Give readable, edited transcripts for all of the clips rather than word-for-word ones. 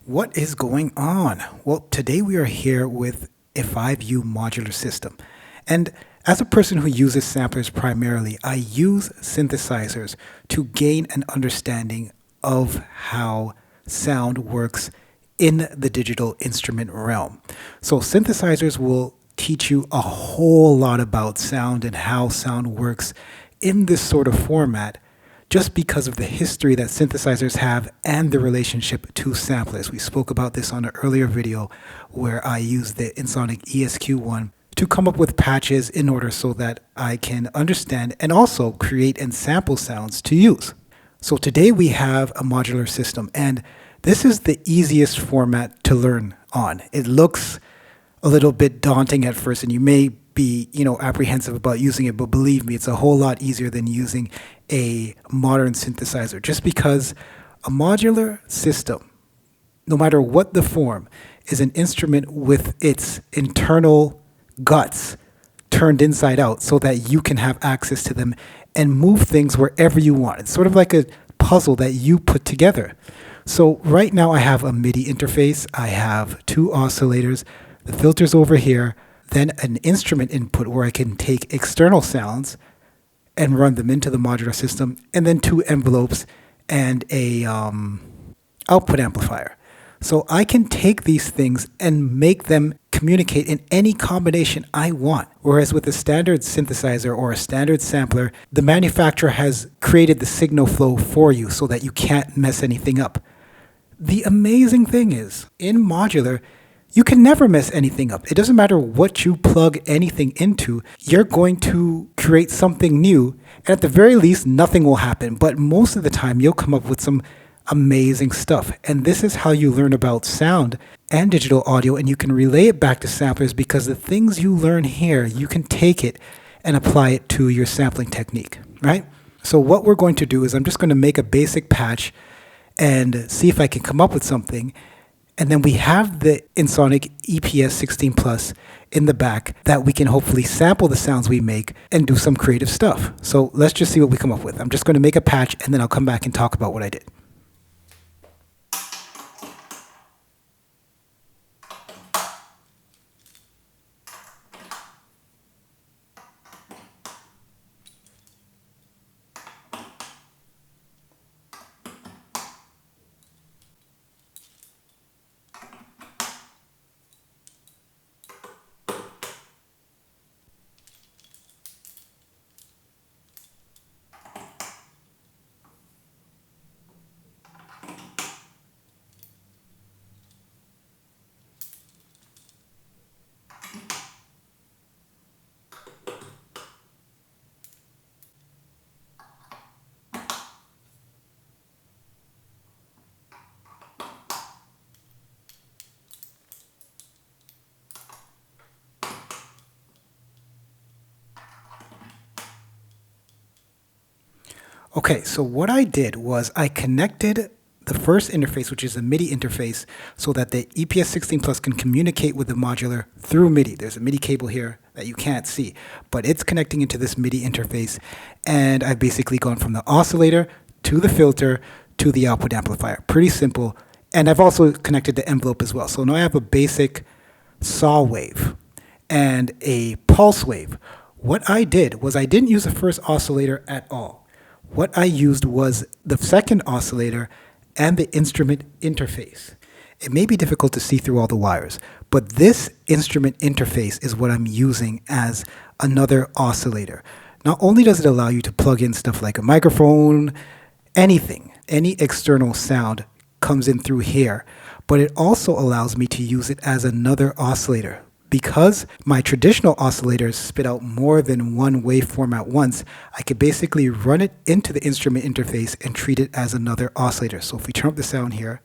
What is going on? Well, today we are here with a 5U modular system. And as a person who uses samplers primarily, I use synthesizers to gain an understanding of how sound works in the digital instrument realm. So synthesizers will teach you a whole lot about sound and how sound works in this sort of format just because of the history that synthesizers have and the relationship to samplers. We spoke about this on an earlier video where I used the Ensoniq ESQ1 to come up with patches in order so that I can understand and also create and sample sounds to use. So today we have a modular system, and this is the easiest format to learn on. It looks a little bit daunting at first, and you may be, apprehensive about using it, but believe me, it's a whole lot easier than using a modern synthesizer, just because a modular system, no matter what the form, is an instrument with its internal guts turned inside out so that you can have access to them and move things wherever you want. It's sort of like a puzzle that you put together. So right now I have a MIDI interface. I have two oscillators, the filters over here, then an instrument input where I can take external sounds and run them into the modular system, and then two envelopes and a output amplifier. So I can take these things and make them communicate in any combination I want. Whereas with a standard synthesizer or a standard sampler, the manufacturer has created the signal flow for you so that you can't mess anything up. The amazing thing is, in modular, you can never mess anything up. It doesn't matter what you plug anything into, you're going to create something new, and at the very least, nothing will happen. But most of the time, you'll come up with some amazing stuff. And this is how you learn about sound and digital audio, and you can relay it back to samplers because the things you learn here, you can take it and apply it to your sampling technique, right? So what we're going to do is I'm just going to make a basic patch and see if I can come up with something. And then we have the Ensoniq EPS 16 Plus in the back that we can hopefully sample the sounds we make and do some creative stuff. So let's just see what we come up with. I'm just going to make a patch and then I'll come back and talk about what I did. Okay, so what I did was I connected the first interface, which is a MIDI interface, so that the EPS 16 Plus can communicate with the modular through MIDI. There's a MIDI cable here that you can't see, but it's connecting into this MIDI interface. And I've basically gone from the oscillator to the filter to the output amplifier. Pretty simple. And I've also connected the envelope as well. So now I have a basic saw wave and a pulse wave. What I did was I didn't use the first oscillator at all. What I used was the second oscillator and the instrument interface. It may be difficult to see through all the wires, but this instrument interface is what I'm using as another oscillator. Not only does it allow you to plug in stuff like a microphone, anything, any external sound comes in through here, but it also allows me to use it as another oscillator. Because my traditional oscillators spit out more than one waveform at once, I could basically run it into the instrument interface and treat it as another oscillator. So if we turn up the sound here,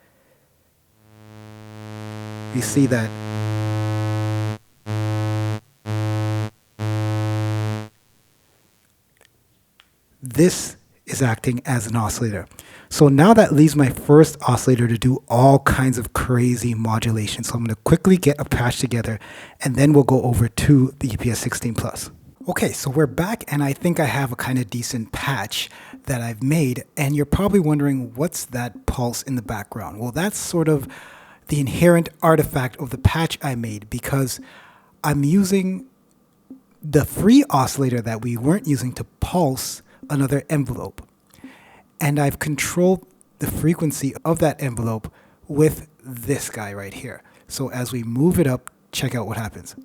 we see that this is acting as an oscillator. So now that leaves my first oscillator to do all kinds of crazy modulation. So I'm going to quickly get a patch together and then we'll go over to the EPS 16 Plus. Okay, so we're back and I think I have a kind of decent patch that I've made, and you're probably wondering what's that pulse in the background. Well, that's sort of the inherent artifact of the patch I made because I'm using the free oscillator that we weren't using to pulse another envelope. And I've controlled the frequency of that envelope with this guy right here. So as we move it up, check out what happens.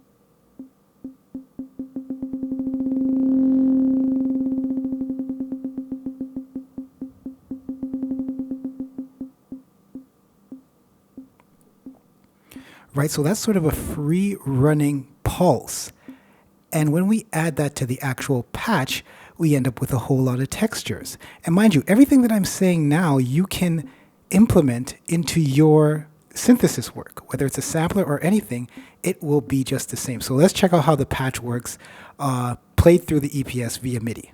Right, so that's sort of a free running pulse. And when we add that to the actual patch, we end up with a whole lot of textures. And mind you, everything that I'm saying now, you can implement into your synthesis work. Whether it's a sampler or anything, it will be just the same. So let's check out how the patch works played through the EPS via MIDI.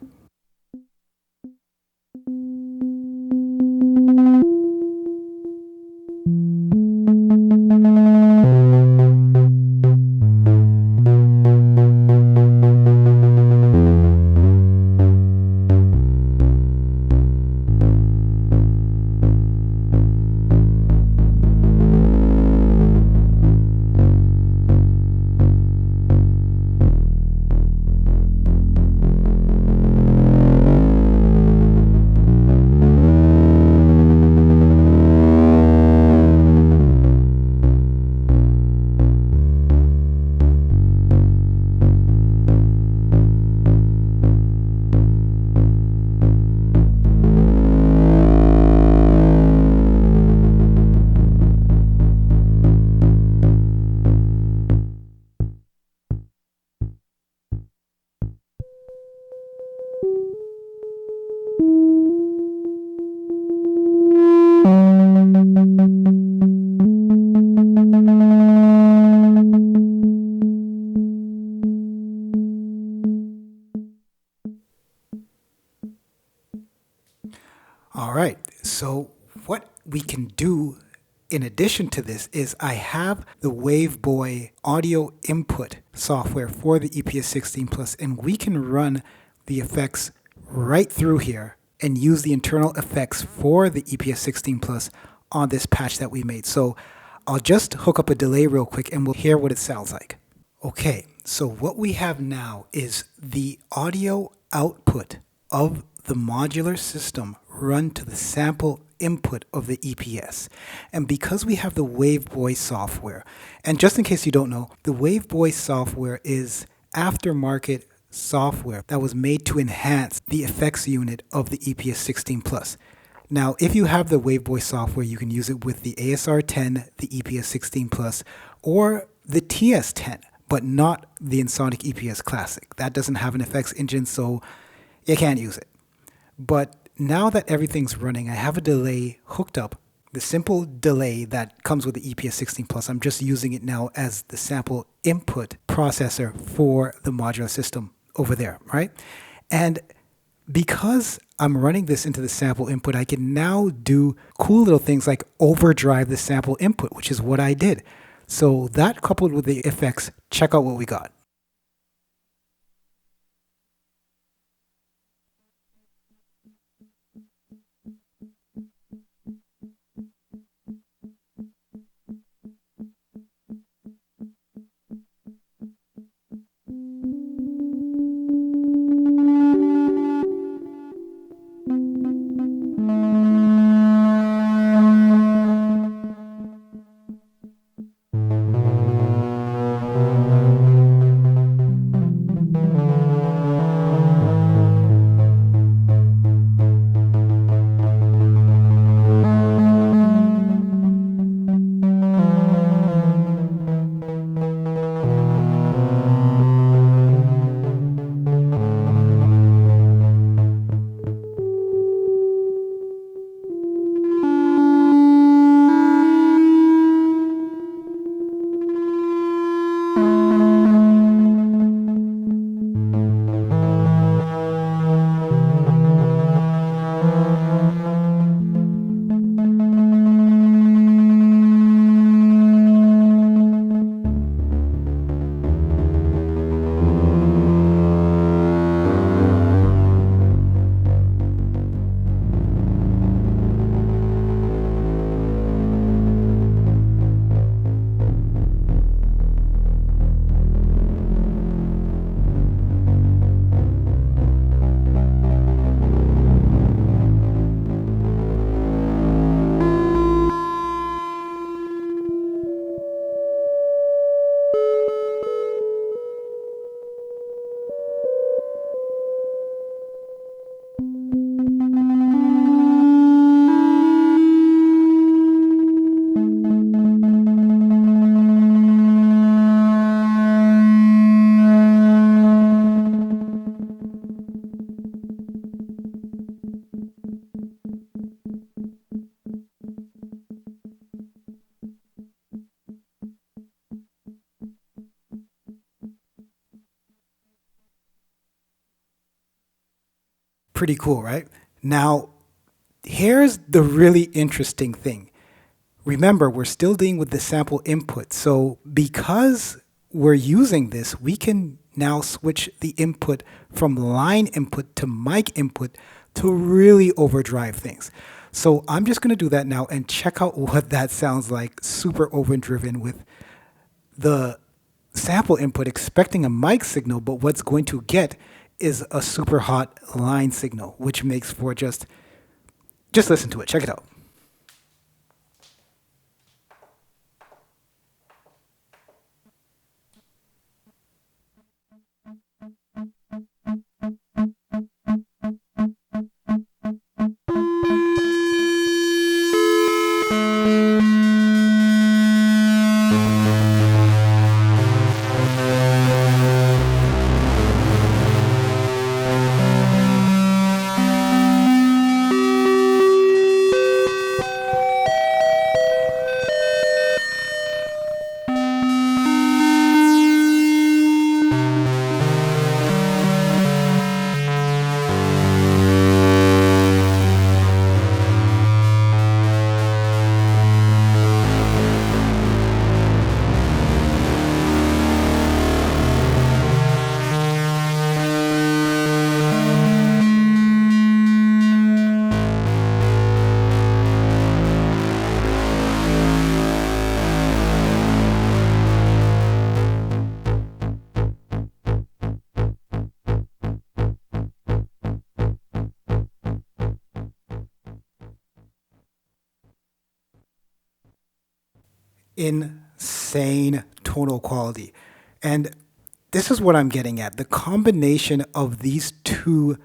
All right, so what we can do in addition to this is I have the Waveboy audio input software for the EPS 16 Plus, and we can run the effects right through here and use the internal effects for the EPS 16 Plus on this patch that we made. So I'll just hook up a delay real quick and we'll hear what it sounds like. Okay, so what we have now is the audio output of the modular system run to the sample input of the EPS. And because we have the Waveboy software, and just in case you don't know, the Waveboy software is aftermarket software that was made to enhance the effects unit of the EPS 16 Plus. Now, if you have the Waveboy software, you can use it with the ASR 10, the EPS 16 Plus, or the TS 10, but not the Ensoniq EPS Classic. That doesn't have an effects engine, so you can't use it. But now that everything's running, I have a delay hooked up, the simple delay that comes with the EPS 16 Plus. I'm just using it now as the sample input processor for the modular system over there, right? And because I'm running this into the sample input, I can now do cool little things like overdrive the sample input, which is what I did. So that coupled with the effects, check out what we got. Pretty cool, right? Now, here's the really interesting thing. Remember, we're still dealing with the sample input. So because we're using this, we can now switch the input from line input to mic input to really overdrive things. So I'm just going to do that now and check out what that sounds like super overdriven with the sample input expecting a mic signal, but what's going to get is a super hot line signal, which makes for just listen to it. Check it out. Insane tonal quality. And this is what I'm getting at. The combination of these two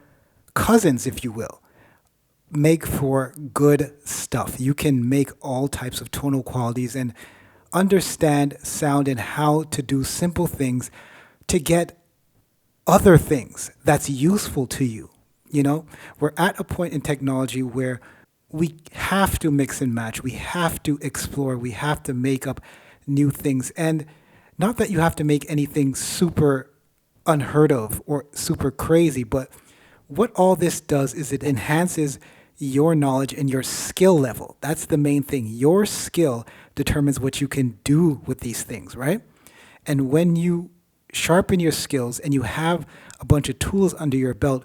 cousins, if you will, make for good stuff. You can make all types of tonal qualities and understand sound and how to do simple things to get other things that's useful to you. You know, we're at a point in technology where we have to mix and match, we have to explore, we have to make up new things. And not that you have to make anything super unheard of or super crazy, but what all this does is it enhances your knowledge and your skill level. That's the main thing. Your skill determines what you can do with these things, right? And when you sharpen your skills and you have a bunch of tools under your belt,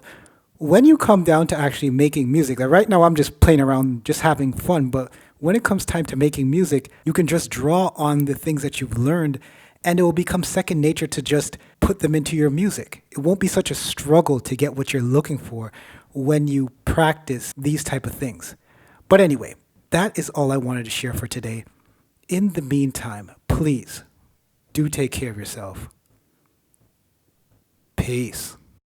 when you come down to actually making music, like right now I'm just playing around, just having fun, but when it comes time to making music, you can just draw on the things that you've learned and it will become second nature to just put them into your music. It won't be such a struggle to get what you're looking for when you practice these type of things. But anyway, that is all I wanted to share for today. In the meantime, please do take care of yourself. Peace.